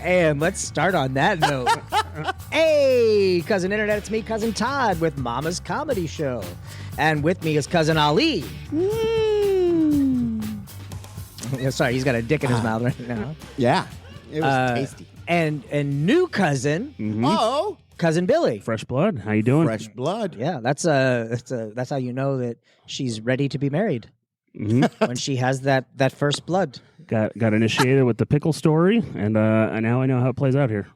And let's start on that note. Hey, Cousin Internet, it's me, Cousin Todd, with Mama's Comedy Show. And with me is Cousin Ali. Sorry, he's got a dick in his mouth right now. Yeah, it was tasty. And new cousin, Oh, Cousin Billy. Fresh blood. How you doing? fresh blood. Yeah, that's how you know that she's ready to be married. When she has that first blood. Got initiated with the pickle story, and now I know how it plays out here.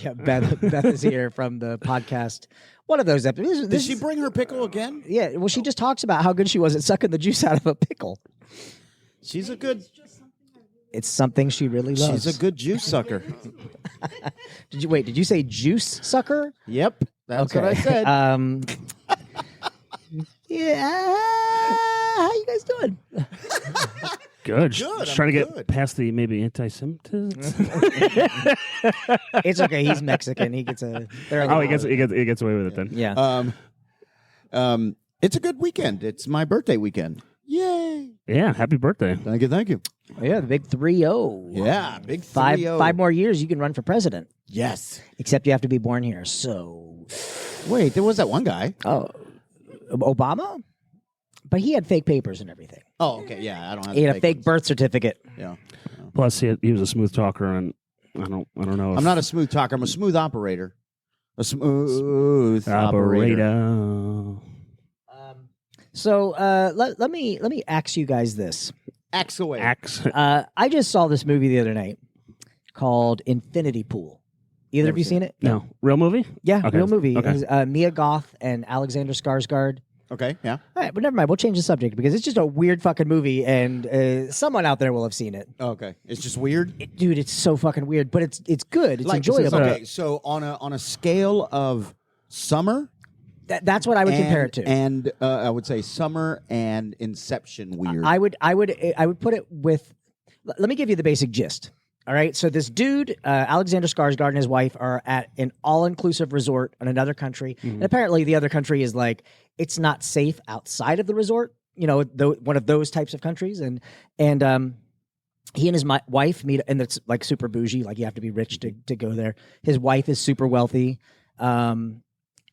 Yeah, Beth is here from the podcast. One of those episodes. Did she bring her pickle again? Yeah, well, she just talks about how good she was at sucking the juice out of a pickle. She's a good. It's something she really loves. She's a good juice sucker. Did you say juice sucker? Yep, that's what I said. Yeah. How you guys doing? Good. Good, Just trying to good. get past the maybe anti-Semitism. It's okay. He's Mexican. He gets a. Oh, he gets away with it then. Yeah. It's a good weekend. It's my birthday weekend. Yay! Yeah. Happy birthday. Thank you. Thank you. Oh, yeah, the big 3-0. Yeah, big 3-0. Five more years, you can run for president. Yes. Except you have to be born here. So. Wait, there was that one guy. Oh, Obama? But he had fake papers and everything. Oh, okay. Yeah, I don't have. He had a fake ones. birth certificate. Yeah. Plus, he was a smooth talker, and I don't know. I'm not a smooth talker. I'm a smooth operator. A smooth operator. So let me ask you guys this. Axe away. Axe. I just saw this movie the other night called Infinity Pool. Either of you seen it? No. Real movie? Yeah, Okay. real movie. Okay. It was, Mia Goth and Alexander Skarsgård. Okay. Yeah. All right, but never mind. We'll change the subject because it's just a weird fucking movie, and someone out there will have seen it. Okay. It's just weird. Dude, it's so fucking weird, but it's good. It's enjoyable. Okay. So on a scale of summer. That's what I would compare it to. And I would say summer and Inception weird. I would put it with. Let me give you the basic gist. All right. So this dude, Alexander Skarsgård, and his wife are at an all-inclusive resort in another country, and apparently the other country is like it's not safe outside of the resort. You know, one of those types of countries, and he and his wife meet, and it's like super bougie. Like you have to be rich to go there. His wife is super wealthy.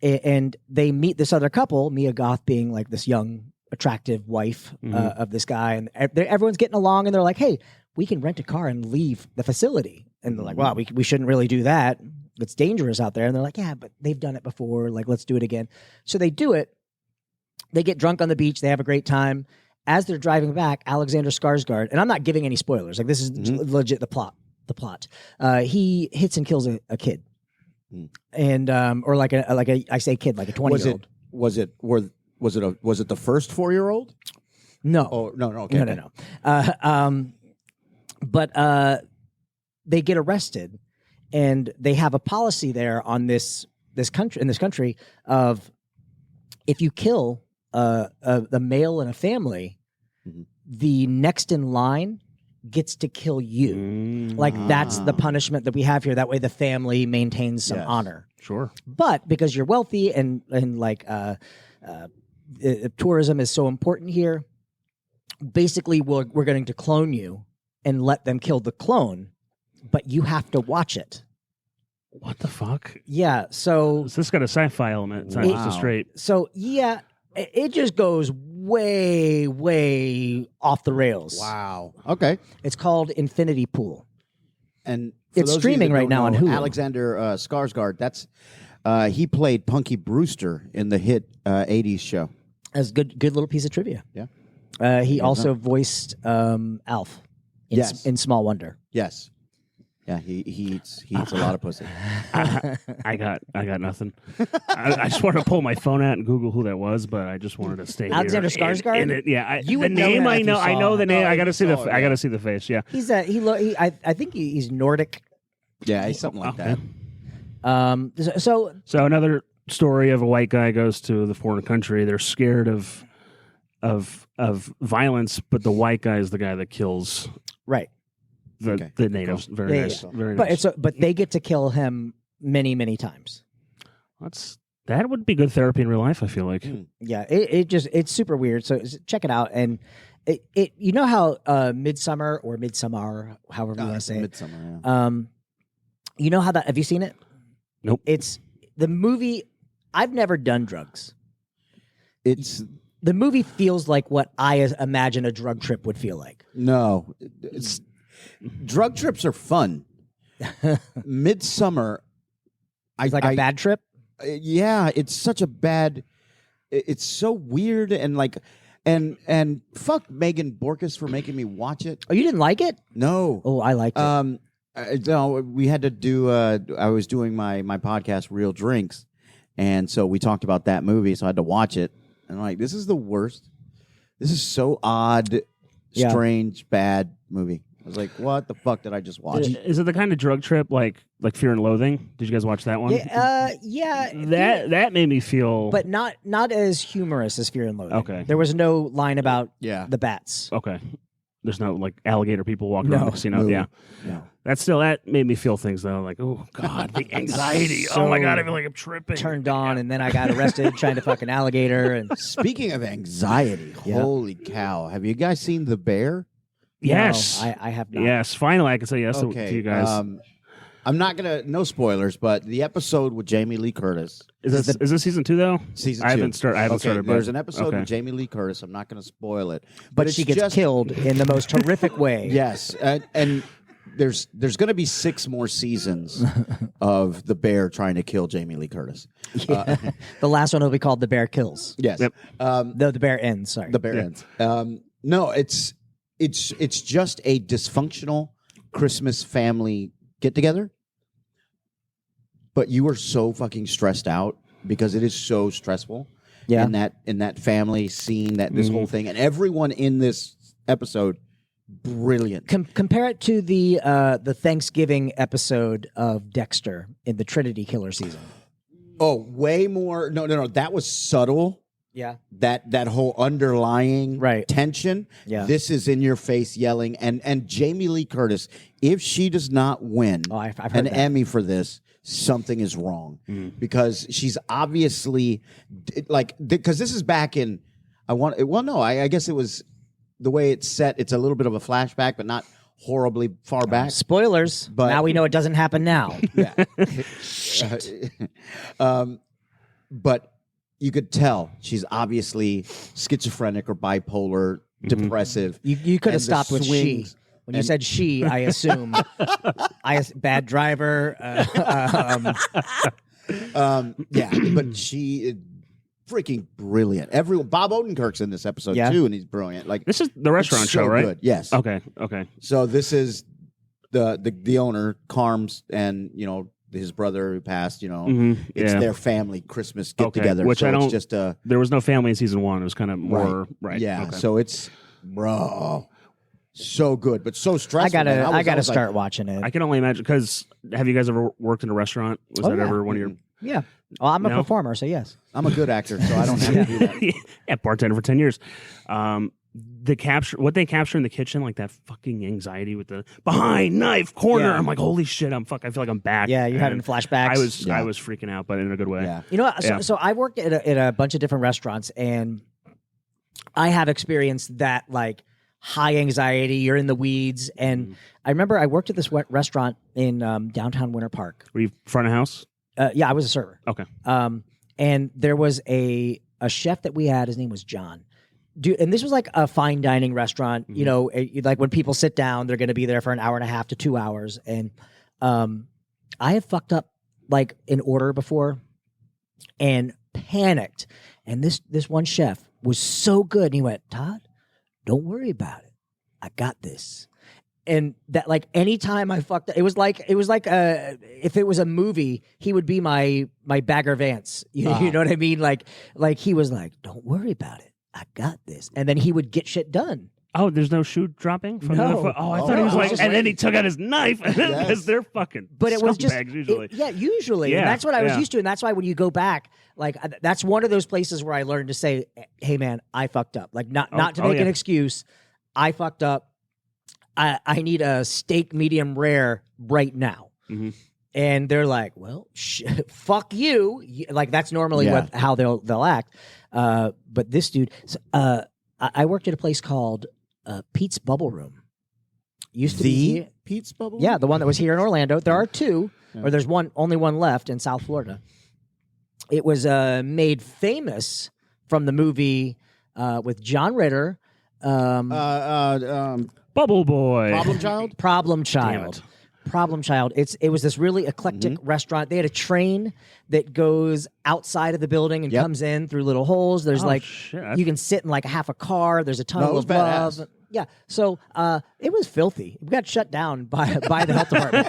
And they meet this other couple, Mia Goth being like this young, attractive wife of this guy. And everyone's getting along, and they're like, hey, we can rent a car and leave the facility. And they're like, wow, we shouldn't really do that. It's dangerous out there. And they're like, yeah, but they've done it before. Like, let's do it again. So they do it. They get drunk on the beach. They have a great time. As they're driving back, Alexander Skarsgård, and I'm not giving any spoilers. Like, this is legit the plot. He hits and kills a kid. And or I say kid, like a 20-year-old. Was it the first 4-year-old? No. Oh no, okay. No. But they get arrested, and they have a policy there on this country of if you kill a male in a family, the next in line gets to kill you. Like that's the punishment that we have here. That way the family maintains some honor. Sure. But because you're wealthy and like tourism is so important here, basically we're going to clone you and let them kill the clone, but you have to watch it. What the fuck? Yeah, so This got a sci-fi element. It's not just a straight. So yeah, it just goes way, way off the rails. Wow. Okay. It's called Infinity Pool. And for It's those of you streaming that right don't now on know, Hulu. Alexander Skarsgård. That's he played Punky Brewster in the hit '80s show. That's good little piece of trivia. Yeah. He also voiced Alf in Small Wonder. Yes. Yeah, he eats a lot of pussy. I got nothing. I just wanted to pull my phone out and Google who that was, but I just wanted to stay Alexander here. Skarsgård? Yeah, You the would know name that I if know. you I saw know it. the name. No, I got to you see the. saw it, I got yeah. to see the face. Yeah. I think he's Nordic. Yeah, he's something like Okay. that. So another story of a white guy goes to the foreign country. They're scared of violence, but the white guy is the guy that kills right. the natives. Very Yeah, nice. yeah. Very But nice. but they get to kill him many times. That would be good therapy in real life, I feel like. Yeah, it's super weird. So check it out. And it you know how Midsummer or Midsummer, however you want to say it, Midsummer. Yeah. You know how that? Have you seen it? Nope. It's the movie. I've never done drugs. It's The movie feels like what I imagine a drug trip would feel like. no. Drug trips are fun. Midsummer. It's like a bad trip. Yeah, it's such a bad. It's so weird and like, and fuck Megan Borkus for making me watch it. Oh, you didn't like it? No. Oh, I liked it. No, we had to do. I was doing my podcast, Real Drinks, and so we talked about that movie. So I had to watch it, and I'm like, this is the worst. This is so odd, strange, bad movie. I was like, what the fuck did I just watch? Is it the kind of drug trip like Fear and Loathing? Did you guys watch that one? Yeah. That made me feel, But not as humorous as Fear and Loathing. Okay. There was no line about the bats. okay. There's no like alligator people walking around the casino. No. Yeah. No. That made me feel things though, like, oh god, the anxiety. Oh my god, I feel like I'm tripping. Turned on, and then I got arrested trying to fuck an alligator. And Speaking of anxiety, holy cow! Have you guys seen The Bear? Yes. No, I have not. Yes. Finally, I can say yes to you guys. I'm not gonna no spoilers, but the episode with Jamie Lee Curtis Is this season 2 though? season 2. I haven't started. But, There's an episode okay. with Jamie Lee Curtis. I'm not gonna spoil it, But it's she gets just, killed in the most horrific way. Yes, and there's going to be 6 more seasons of The Bear trying to kill Jamie Lee Curtis. The last one will be called The Bear Kills. Yes, Yep. The Bear Ends. Sorry. The Bear ends. No, it's just a dysfunctional Christmas family get together. But you are so fucking stressed out because it is so stressful. Yeah. In that family scene, that this whole thing, and everyone in this episode, brilliant. Compare it to the Thanksgiving episode of Dexter in the Trinity Killer season. Oh, way more. No. That was subtle. Yeah. That whole underlying tension. Yeah. This is in your face yelling, and Jamie Lee Curtis, if she does not win I've heard an that. Emmy for this, something is wrong because she's obviously because this is back in I guess it was the way it's set. It's a little bit of a flashback, but not horribly far back. Spoilers. But now we know it doesn't happen now. Yeah. But you could tell she's obviously schizophrenic or bipolar, depressive. You could have And the stopped with she. swings When you said she, I assume bad driver. Yeah, but she is freaking brilliant. Bob Odenkirk's in this episode too, and he's brilliant. Like This is the restaurant it's show, so right? Good. Yes. Okay. So this is the owner, Carms, and his brother who passed. It's their family Christmas get together. Which so I don't. It's just there was no family in season 1. It was kind of more right. Yeah. Okay. So it's so good, but so stressful. I gotta was start watching it. I can only imagine because have you guys ever worked in a restaurant? Was that ever one of your? Yeah. Well, I'm a No? performer, so yes. I'm a good actor, so I don't have to do that. Yeah, bartender for 10 years. What they capture in the kitchen, like that fucking anxiety with the behind knife corner. Yeah. I'm like, holy shit! I feel like I'm back. Yeah, you're having And flashbacks. I was freaking out, but in a good way. Yeah. You know, so I worked at a bunch of different restaurants, and I have experienced that like high anxiety. You're in the weeds, and I remember I worked at this restaurant in downtown Winter Park. Were you front of house? Yeah, I was a server. Okay. And there was a chef that we had. His name was John. Dude, and this was like a fine dining restaurant. Like when people sit down, they're going to be there for an hour and a half to 2 hours. And I have fucked up like an order before and panicked. And this one chef was so good. And he went, "Todd, don't worry about it. I got this." And that, like, anytime I fucked up, it was like if it was a movie, he would be my Bagger Vance. You know what I mean? Like he was like, "Don't worry about it. I got this." And then he would get shit done. Oh, there's no shoe dropping from No. the other foot. Oh, I thought he was like, and then he took out his knife because they're fucking. But it was just scumbags usually. usually. Yeah, And that's what I was yeah. used to. And that's why when you go back, like that's one of those places where I learned to say, "Hey man, I fucked up." Like not to make an excuse. I fucked up. I need a steak medium rare right now. Mm-hmm. And they're like, "Well, fuck you." Like that's normally how they'll act. But this dude, I worked at a place called Pete's Bubble Room. used to The be Pete's Bubble? Yeah, the one that was here in Orlando. There are two, or there's only one left in South Florida. It was made famous from the movie with John Ritter. Bubble Boy. Problem Child? Problem Damn Child. it. Problem Child. It was this really eclectic restaurant. They had a train that goes outside of the building and comes in through little holes. There's shit. you can sit in like a half a car. There's a tunnel it was of love. badass. Yeah. So it was filthy. We got shut down by the health department.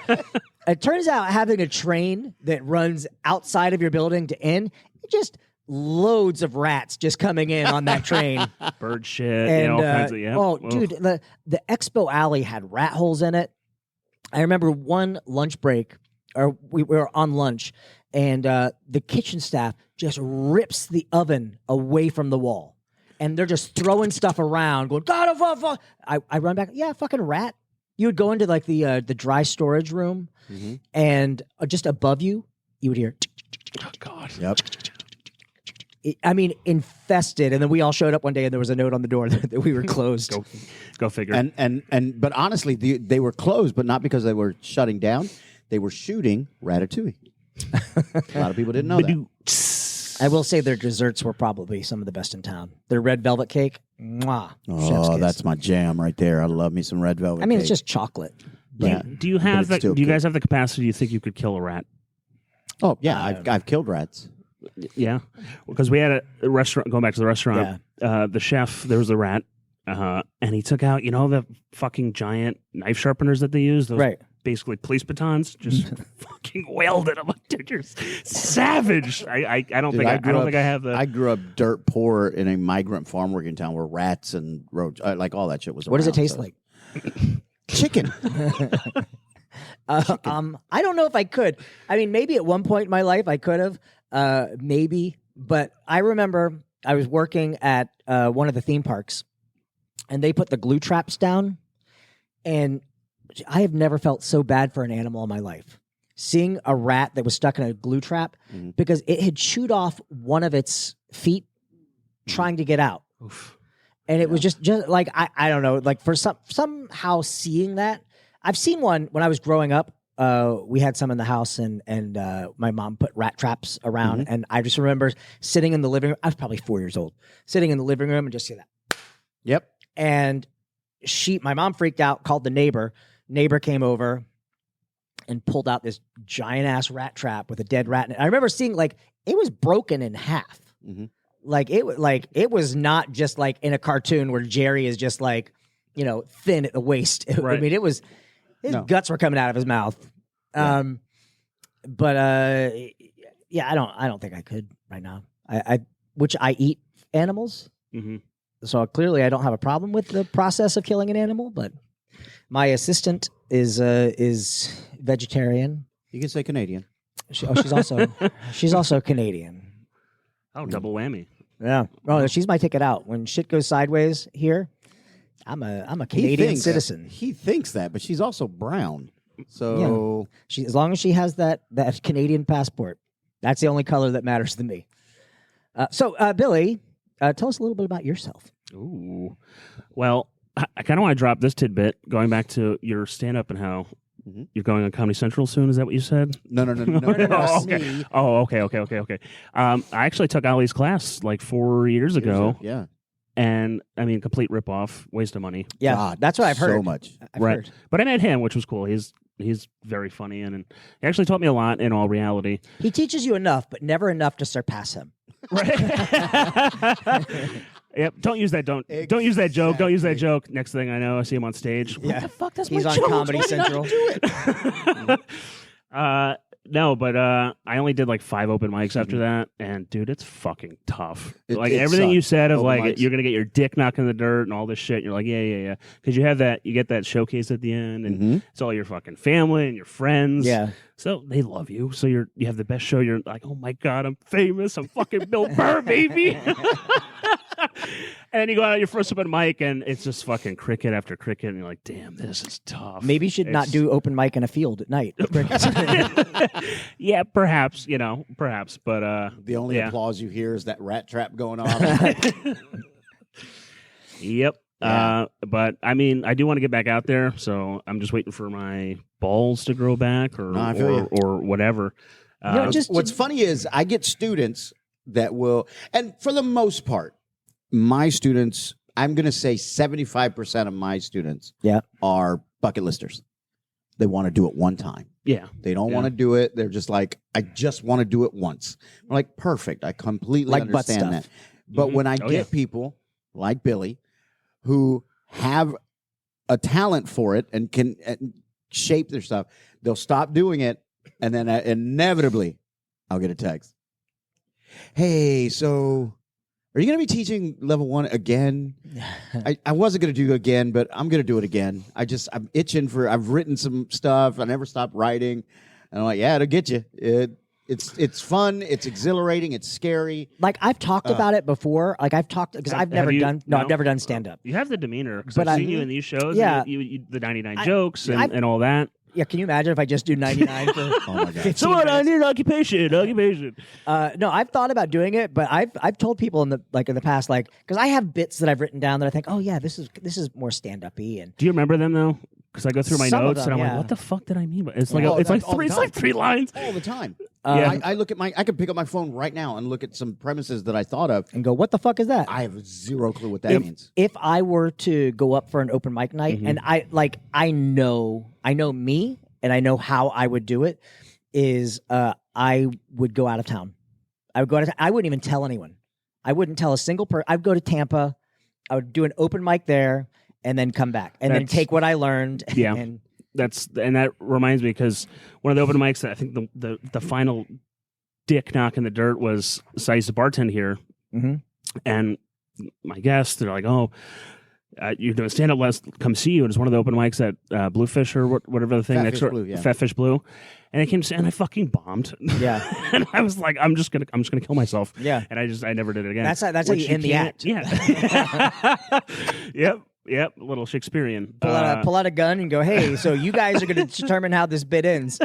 It turns out having a train that runs outside of your building to in, just loads of rats just coming in on that train. Bird shit. And, all kinds of, yeah. Oh, dude, the expo alley had rat holes in it. I remember one lunch break, or we were on lunch, and the kitchen staff just rips the oven away from the wall. And they're just throwing stuff around, going, God, I run back, yeah, fucking rat. You would go into like the dry storage room, and just above you, you would hear, Oh, God. Yep. Infested. And then we all showed up one day, and there was a note on the door that we were closed. Go figure. But honestly, they were closed, but not because they were shutting down. They were shooting Ratatouille. A lot of people didn't know that. I will say their desserts were probably some of the best in town. Their red velvet cake, mwah, chef's Oh, kiss. that's my jam right there. I love me some red velvet. It's cake. just chocolate. Yeah. Do you have But it's that? still Do you good. guys have the capacity? You think you could kill a rat? Oh yeah, I've killed rats. Yeah, because we had a restaurant. Going back to the restaurant, the chef, there was a rat, and he took out the fucking giant knife sharpeners that they use. Those basically police batons. Just fucking wailed at him. Like, dude, you're savage. I don't think I have the. I grew up dirt poor in a migrant farm working town where rats and roach, like all that shit was. What does it around, taste so. like? Chicken. I don't know if I could. Maybe at one point in my life I could have, maybe. But I remember I was working at one of the theme parks, and they put the glue traps down, and I have never felt so bad for an animal in my life. Seeing a rat that was stuck in a glue trap because it had chewed off one of its feet trying to get out. Oof. And it was just like, I don't know, like for somehow seeing that. I've seen one when I was growing up. We had some in the house, and my mom put rat traps around. And I just remember sitting in the living room. I was probably 4 years old, sitting in the living room and just see that. Yep. And my mom freaked out, called the neighbor. Neighbor came over and pulled out this giant ass rat trap with a dead rat in it. I remember seeing like it was broken in half. Like it was not just like in a cartoon where Jerry is just like, thin at the waist. Right. It was his guts were coming out of his mouth. Yeah. I don't think I could right now. Which I eat animals. So clearly I don't have a problem with the process of killing an animal, but my assistant is vegetarian. You can say Canadian. She's also Canadian. Oh, double whammy. Yeah. Oh, she's my ticket out. When shit goes sideways here, I'm a Canadian citizen. He thinks that, but she's also brown. So As long as she has that Canadian passport, that's the only color that matters to me. So Billy, tell us a little bit about yourself. Ooh. Well, I kind of want to drop this tidbit, going back to your stand-up and how you're going on Comedy Central soon. Is that what you said? No. Oh, okay. Oh, okay. I actually took Ali's class like 4 years ago. Yeah. And complete ripoff, waste of money. Yeah, God, that's what I've heard. So much. I've Right. heard. But I met him, which was cool. He's very funny, and he actually taught me a lot in all reality. He teaches you enough, but never enough to surpass him. Right. Yep. Don't use that. Don't use that joke. Don't use that joke. Next thing I know, I see him on stage. Yeah. What the fuck? That's He's my on joke. Comedy Why did I Central. do it? No, but I only did like 5 open mics after that, and dude, it's fucking tough. It Everything you sucks. said of Open like mics. you're gonna get your dick knocked in the dirt and all this shit. And you're like, yeah, because you get that showcase at the end, and it's all your fucking family and your friends. Yeah. So they love you. So you have the best show. You're like, oh my god, I'm famous. I'm fucking Bill Burr, baby. And then you go out on your first open mic, and it's just fucking cricket after cricket, and you're like, damn, this is tough. Maybe you should not do open mic in a field at night. Yeah, perhaps, perhaps, but The only yeah. applause you hear is that rat trap going off. Yep. But I mean, I do want to get back out there, so I'm just waiting for my balls to grow back or whatever. What's funny is I get students that will, and for the most part, my students, I'm going to say 75% of my students are bucket listers. They want to do it one time. Yeah. They don't want to do it. They're just like, I just want to do it once. I'm like, perfect. I completely understand that. But when I get people like Billy who have a talent for it and can shape their stuff, they'll stop doing it, and then inevitably I'll get a text. Hey, so are you going to be teaching level 1 again? I wasn't going to do it again, but I'm going to do it again. I'm itching I've written some stuff. I never stopped writing. And I'm like, yeah, it'll get you. It's fun. It's exhilarating. It's scary. Like I've talked about it before. Like I've talked because I've never done stand up. You have the demeanor because I've seen you in these shows. Yeah, you the 99 jokes and all that. Yeah, can you imagine if I just do 99 for oh my God. Someone, I need an occupation. No, I've thought about doing it, but I've told people in the past, like, because I have bits that I've written down that I think, oh yeah, this is more stand up-y. And do you remember them though? Because I go through my notes and I'm like, what the fuck did I mean? But it's like three lines all the time. I look at I can pick up my phone right now and look at some premises that I thought of and go, what the fuck is that? I have zero clue what that means. If I were to go up for an open mic night, and I know me and I know how I would do it, is I would go out of town. I wouldn't even tell anyone. I wouldn't tell a single person. I'd go to Tampa. I would do an open mic there and then come back and then take what I learned. Yeah. And that reminds me, because one of the open mics, I think the final dick knock in the dirt was, so I used to bartend here, and my guests, they're like, oh, you're doing stand-up, let's come see you. And it's one of the open mics at Bluefish or whatever the thing next door, Fat Fish Blue. And they came to, and I fucking bombed. Yeah. And I was like, I'm just gonna kill myself. Yeah. And I never did it again. That's how you end the act. Yeah. Yep, a little Shakespearean. Pull out a gun and go, hey, so you guys are going to determine how this bit ends.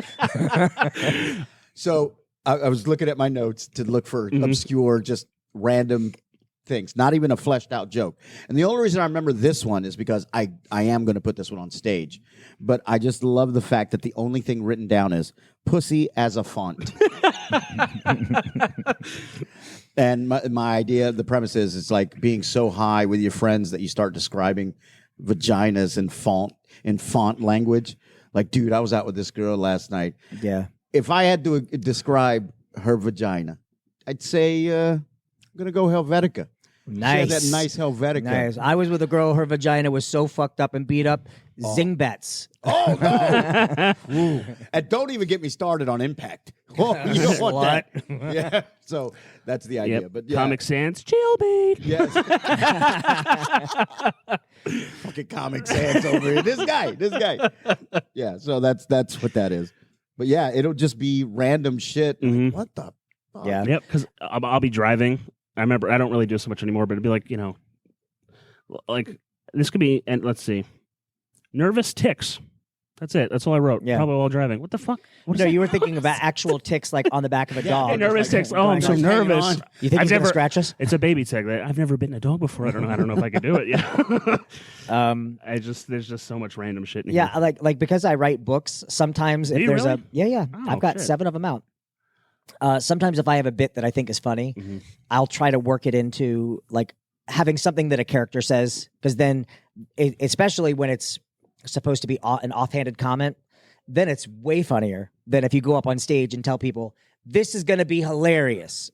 So I was looking at my notes to look for obscure, just random things, not even a fleshed out joke. And the only reason I remember this one is because I am going to put this one on stage. But I just love the fact that the only thing written down is pussy as a font. And my idea, the premise is, it's like being so high with your friends that you start describing vaginas in font language. Like, dude, I was out with this girl last night. Yeah. If I had to describe her vagina, I'd say I'm going to go Helvetica. Nice. She had that nice Helvetica. Nice. I was with a girl, her vagina was so fucked up and beat up. Zingbets. Oh, no. And don't even get me started on Impact. Oh, you don't want that. Yeah. So that's the idea. But yeah. Comic Sans, jailbait. Yes. Fucking Comic Sans over here. This guy. Yeah, so that's what that is. But yeah, it'll just be random shit. Like, what the fuck? Yeah. Yep, because I'll be driving. I remember, I don't really do so much anymore, but it'd be like, like this could be, and let's see, nervous tics. That's it. That's all I wrote. Yeah. Probably while driving. What the fuck? You were thinking about actual ticks like on the back of a dog. Hey, nervous ticks. Oh, I'm so nervous. You think he's going to scratch us? It's a baby tick. I've never bitten a dog before. I don't know if I could do it. Yeah. There's just so much random shit in here. Yeah, like because I write books, sometimes if there's really? Oh, I've got 7 of them out. Sometimes if I have a bit that I think is funny, I'll try to work it into like having something that a character says, because then, especially when it's supposed to be an offhanded comment, then it's way funnier than if you go up on stage and tell people, this is going to be hilarious.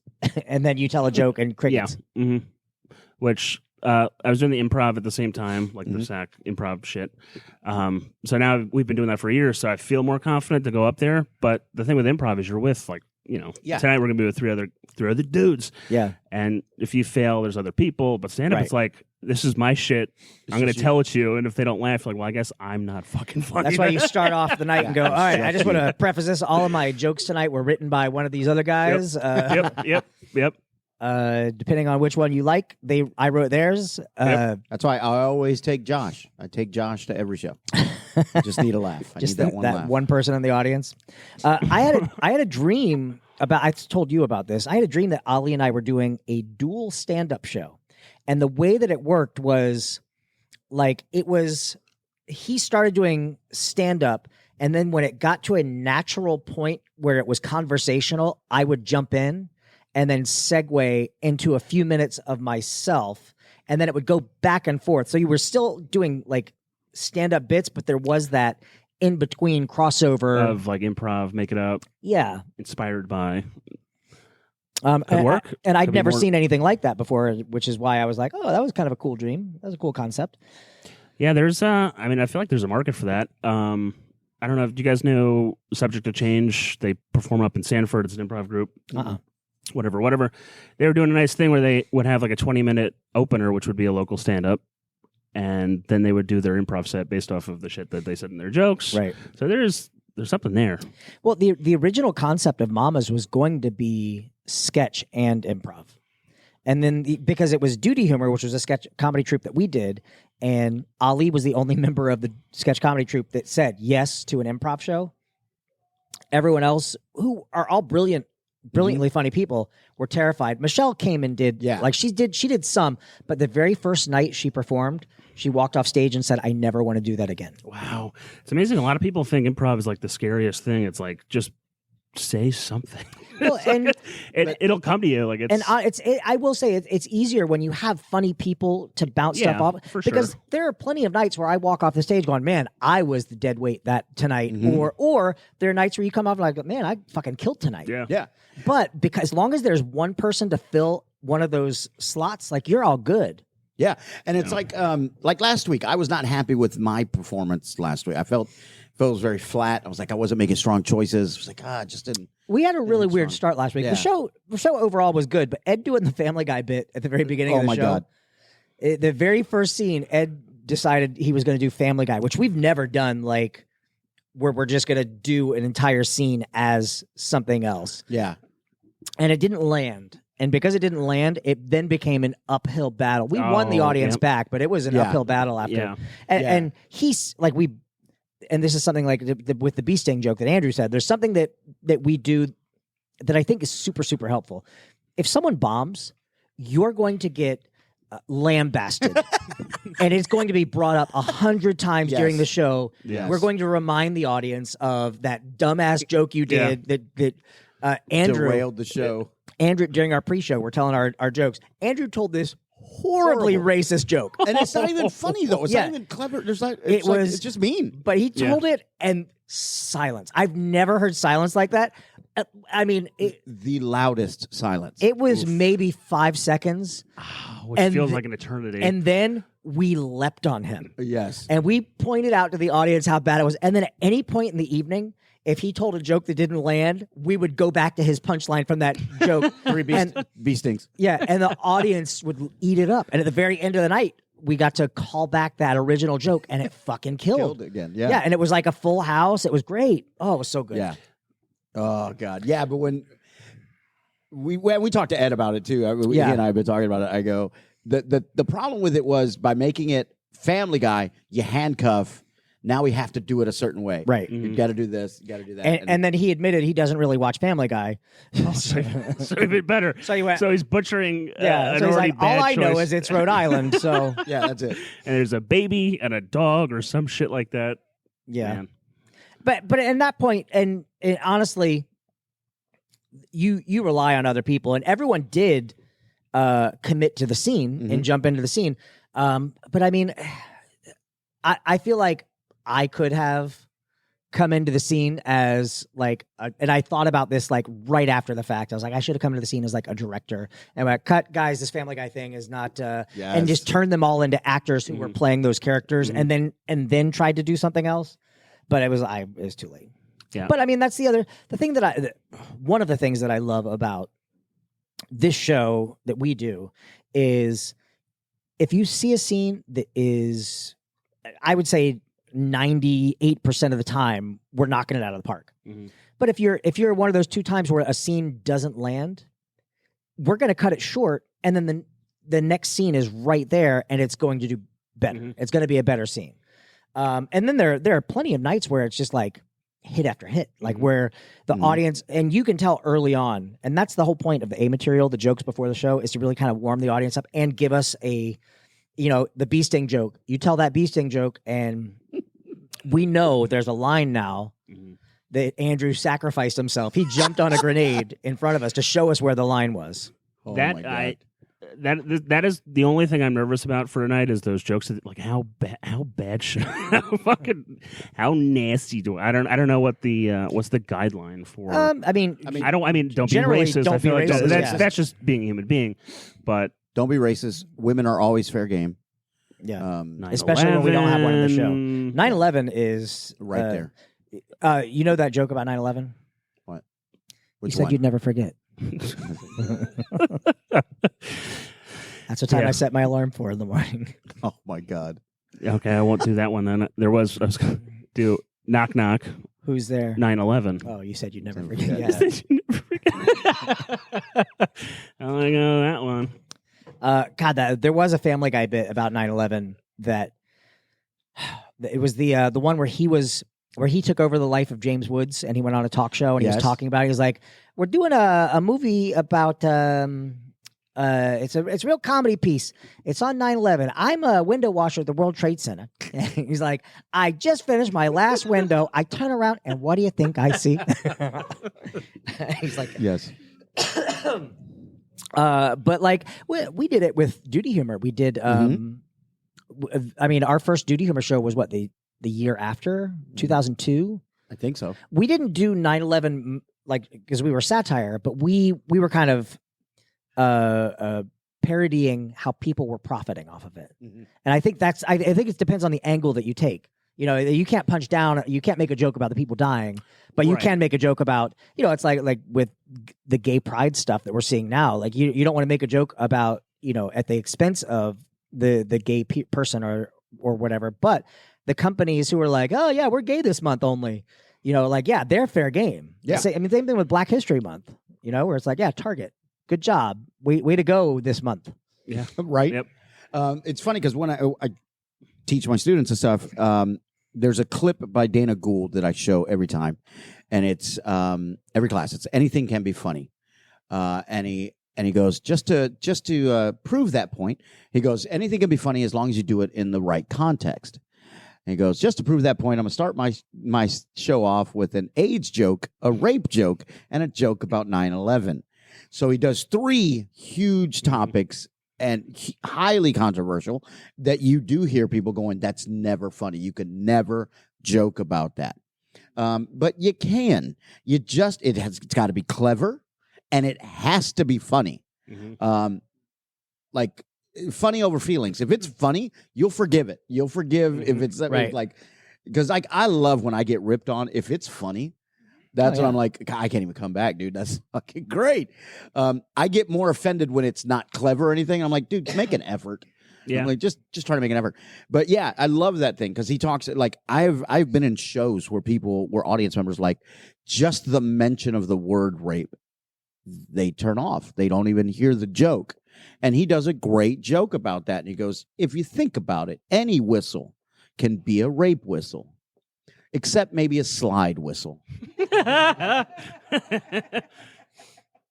And then you tell a joke and crickets. Yeah. Mm-hmm. Which I was doing the improv at the same time, like the SAC improv shit. So now we've been doing that for years, so I feel more confident to go up there. But the thing with improv is you're with tonight we're going to be with three other dudes. Yeah. And if you fail, there's other people. But stand-up, it's like, this is my shit. I'm going to tell it to you. And if they don't laugh, like, well, I guess I'm not fucking funny. That's why you start off the night and go, all right, I just want to preface this. All of my jokes tonight were written by one of these other guys. Yep. Depending on which one you like, I wrote theirs. That's why I always take Josh. I take Josh to every show. I just need a laugh. I just need that laugh. One person in the audience. I had a dream about. I told you about this. I had a dream that Ali and I were doing a dual stand-up show, and the way that it worked was, like he started doing stand up, and then when it got to a natural point where it was conversational, I would jump in and then segue into a few minutes of myself, and then it would go back and forth. So you were still doing like stand up bits, but there was that in between crossover of like improv, make it up. Yeah. Inspired by. Could work. And I'd Could be never more- seen anything like that before, which is why I was like, oh, that was kind of a cool dream. That was a cool concept. Yeah, there's I mean, I feel like there's a market for that. I don't know if you guys know Subject to Change. They perform up in Sanford. It's an improv group. Whatever. They were doing a nice thing where they would have like a 20-minute opener, which would be a local stand-up, and then they would do their improv set based off of the shit that they said in their jokes. Right. So there's something there. Well, the original concept of Mamas was going to be sketch and improv. And then because it was Duty Humor, which was a sketch comedy troupe that we did, and Ali was the only member of the sketch comedy troupe that said yes to an improv show. Everyone else, who are all brilliantly funny people, were terrified. Michelle came and did, like she did some, but the very first night she performed, she walked off stage and said, I never want to do that again. Wow. It's amazing. A lot of people think improv is like the scariest thing. It's like, just say something. Well, and it'll come to you. Like it's, and I will say it's easier when you have funny people to bounce stuff off. For because sure. there are plenty of nights where I walk off the stage going, man, I was the dead weight that tonight. Or there are nights where you come off and like, man, I fucking killed tonight. Yeah. But because as long as there's one person to fill one of those slots, like you're all good. Yeah. And it's like last week, I was not happy with my performance last week. I felt it was very flat. I was like, I wasn't making strong choices. I was like, I just didn't. We had a really weird start last week. Yeah. The show overall was good, but Ed doing the Family Guy bit at the very beginning of the show. God. The very first scene, Ed decided he was going to do Family Guy, which we've never done, like where we're just going to do an entire scene as something else. Yeah. And it didn't land. And because it didn't land, it then became an uphill battle. We won the audience back, but it was an uphill battle after. Yeah. And he's like, and this is something like with the bee sting joke that Andrew said, there's something that we do that I think is super, super helpful. If someone bombs, you're going to get lambasted. And it's going to be brought up 100 times during the show. Yes. We're going to remind the audience of that dumbass joke you did that Andrew derailed the show. Andrew, during our pre-show, we're telling our jokes. Andrew told this horribly racist joke. And it's not even funny, though. It's not even clever. It's just mean. But he told it, and silence. I've never heard silence like that. I mean, the loudest silence. It was maybe 5 seconds. Which feels like an eternity. And then we leapt on him. Yes. And we pointed out to the audience how bad it was. And then at any point in the evening, if he told a joke that didn't land, we would go back to his punchline from that joke. Bee stings. Yeah, and the audience would eat it up. And at the very end of the night, we got to call back that original joke, and it fucking killed. Killed again, yeah. Yeah, and it was like a full house. It was great. Oh, it was so good. Yeah. Oh, God. Yeah, but when we talked to Ed about it, too. He and I have been talking about it. I go, the problem with it was by making it Family Guy, you handcuff. Now we have to do it a certain way. Right. You got to do this. You got to do that. And then he admitted he doesn't really watch Family Guy. So even better. So he's butchering an so he's already like, bad all I know choice. is it's Rhode Island. So yeah, that's it. And there's a baby and a dog or some shit like that. Yeah. Man. But at that point, and honestly, you rely on other people, and everyone did commit to the scene and jump into the scene. But I mean, I feel like I could have come into the scene as like, and I thought about this like right after the fact. I was like, I should have come into the scene as like a director and like, cut guys, this Family Guy thing is not, and just turn them all into actors who were playing those characters, and then tried to do something else. But it was too late. Yeah. But I mean, that's one of the things that I love about this show that we do is if you see a scene that is, I would say 98% of the time, we're knocking it out of the park. But if you're one of those 2 times where a scene doesn't land, we're going to cut it short, and then the next scene is right there, and it's going to do better. It's going to be a better scene. And then there are plenty of nights where it's just like hit after hit, like where the audience, and you can tell early on, and that's the whole point of the A material, the jokes before the show, is to really kind of warm the audience up and give us a the bee sting joke. You tell that bee sting joke, and we know there's a line now that Andrew sacrificed himself. He jumped on a grenade in front of us to show us where the line was. Oh my God. That is the only thing I'm nervous about for tonight is those jokes. Like how bad should how nasty do I don't know what the what's the guideline for. Don't be racist. Don't I feel be like racist, that's just being a human being. But don't be racist. Women are always fair game. Yeah, especially when we don't have one in the show. 9/11 is right there. You know that joke about 9/11? What? You said you'd never forget. That's the time I set my alarm for in the morning. Oh my God. Okay, I won't do that one then. I was going to do knock knock. Who's there? 9/11. Oh, you said you'd never forget. You said you'd never forget. I like that one. God, there was a Family Guy bit about 9/11 that it was the one where he took over the life of James Woods, and he went on a talk show and he was talking about it. He was like, "We're doing a movie about it's a real comedy piece. It's on 9/11. I'm a window washer at the World Trade Center." He's like, "I just finished my last window. I turn around and what do you think I see?" He's like, "Yes." But like we did it with Duty Humor. We did. Our first Duty Humor show was what the year after 2002. I think so. We didn't do 9/11 like because we were satire, but we were kind of parodying how people were profiting off of it. And I think I think it depends on the angle that you take. You can't punch down. You can't make a joke about the people dying, but you can make a joke about, it's like with the gay pride stuff that we're seeing now. Like you don't want to make a joke about, at the expense of the gay person or whatever. But the companies who are like, oh yeah, we're gay this month only, they're fair game. Yeah. Same thing with Black History Month, where it's like, yeah, Target, good job. Way to go this month. Yeah. Right. Yep. It's funny because when I teach my students and stuff, there's a clip by Dana Gould that I show every time, and it's every class. It's anything can be funny, and he goes just to prove that point. He goes, anything can be funny as long as you do it in the right context. And he goes, just to prove that point, I'm gonna start my show off with an AIDS joke, a rape joke, and a joke about 9/11. So he does 3 huge topics. And highly controversial that you do hear people going, that's never funny. You can never joke about that. But you can. It's got to be clever and it has to be funny. Like funny over feelings. If it's funny, you'll forgive it. You'll forgive if it's right. Like, because I love when I get ripped on. If it's funny, that's when I'm like, I can't even come back, dude. That's fucking great. I get more offended when it's not clever or anything. I'm like, dude, make an effort. Yeah. I'm like, just try to make an effort. But yeah, I love that thing because he talks like I've been in shows where audience members like just the mention of the word rape, they turn off. They don't even hear the joke. And he does a great joke about that. And he goes, if you think about it, any whistle can be a rape whistle. Except maybe a slide whistle.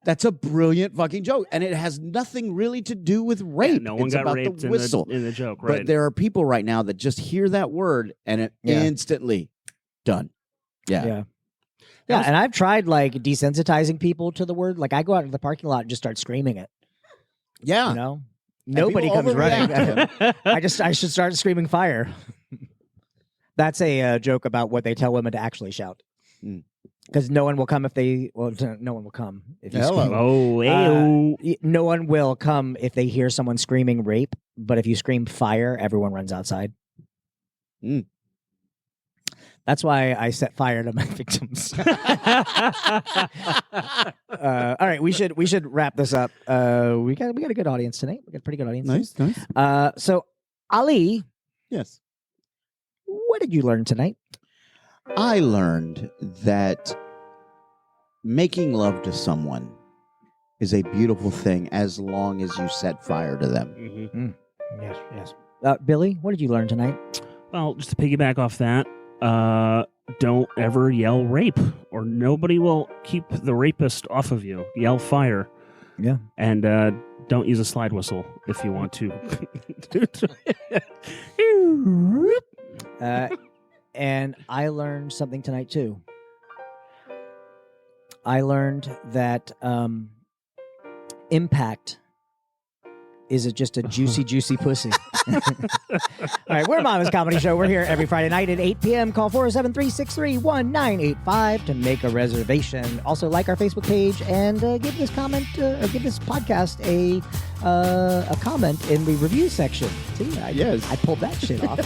That's a brilliant fucking joke. And it has nothing really to do with rape. Yeah, no one got raped in the joke, right? But there are people right now that just hear that word and it instantly done. Yeah. Yeah, and I've tried like desensitizing people to the word. Like I go out into the parking lot and just start screaming it. Yeah. Nobody comes running. I should start screaming fire. That's a joke about what they tell women to actually shout. Because no one will come no one will come if you scream. No one will come if they hear someone screaming rape, but if you scream fire, everyone runs outside. That's why I set fire to my victims. All right, we should wrap this up. We got a good audience tonight. We got a pretty good audience. Nice. So Ali. Yes. What did you learn tonight? I learned that making love to someone is a beautiful thing as long as you set fire to them. Yes. Billy, what did you learn tonight? Well, just to piggyback off that, don't ever yell rape or nobody will keep the rapist off of you. Yell fire. Yeah. And don't use a slide whistle if you want to. And I learned something tonight too. I learned that impact is just a juicy pussy. All right, we're Mama's Comedy Show. We're here every Friday night at 8 p.m. Call 407-363-1985 to make a reservation. Also, like our Facebook page and give this comment or give this podcast a comment in the review section. See, I pulled that shit off.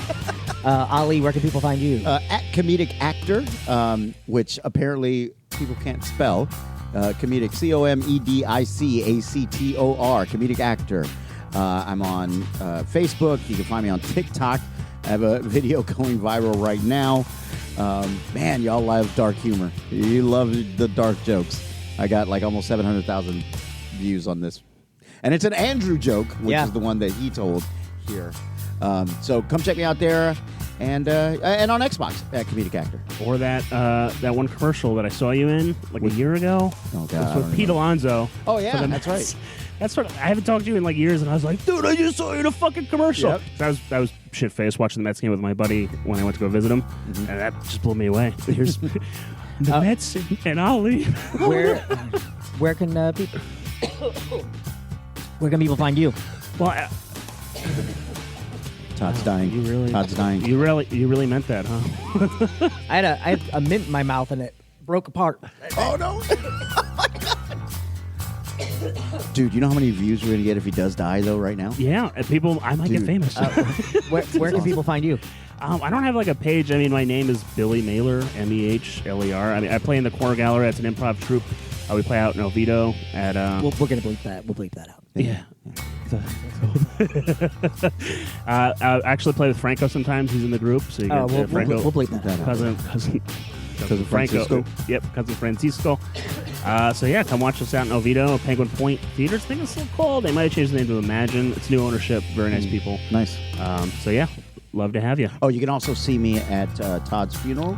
Ali, where can people find you? At Comedic Actor, which apparently people can't spell. Comedic, COMEDICACTOR, Comedic Actor. I'm on Facebook. You can find me on TikTok. I have a video going viral right now. Man, y'all love dark humor. You love the dark jokes. I got like almost 700,000 views on this. And it's an Andrew joke, which is the one that he told here. So come check me out there. And on Xbox at Comedic Actor. Or that one commercial that I saw you in like a year ago. Oh, God. With Pete Alonso. Oh, yeah, that's right. That's what I haven't talked to you in like years, and I was like, dude, I just saw you in a fucking commercial. Yep. So I was shit faced watching the Mets game with my buddy when I went to go visit him, and that just blew me away. Here's the Mets and Ali. Where can people find you? Well, Todd's dying. Todd's dying. You really meant that, huh? I had a mint in my mouth and it broke apart. Oh no! Dude, you know how many views we're going to get if he does die, though, right now? Yeah, and I might get famous. Where can people find you? I don't have like a page. I mean, my name is Billy Mailer, Mehler. I mean, I play in the Corner Gallery. It's an improv troupe. We play out in Oviedo at... We're going to bleep that. We'll bleep that out. Yeah. I actually play with Franco sometimes. He's in the group. So you get Franco. We'll bleep that out. Cousin Franco. Francisco. Yep, Cousin Francisco. So yeah, come watch us out in Oviedo, Penguin Point Theaters. I think it's still called. They might have changed the name to Imagine. It's new ownership. Very nice people. Nice. So yeah, love to have you. Oh, you can also see me at Todd's funeral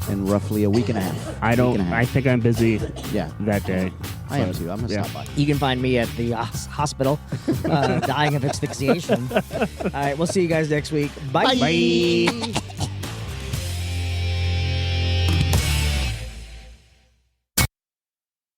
in roughly a week and a half. I think I'm busy that day. I am too. I'm going to stop by. You can find me at the hospital, dying of asphyxiation. All right, we'll see you guys next week. Bye. Bye.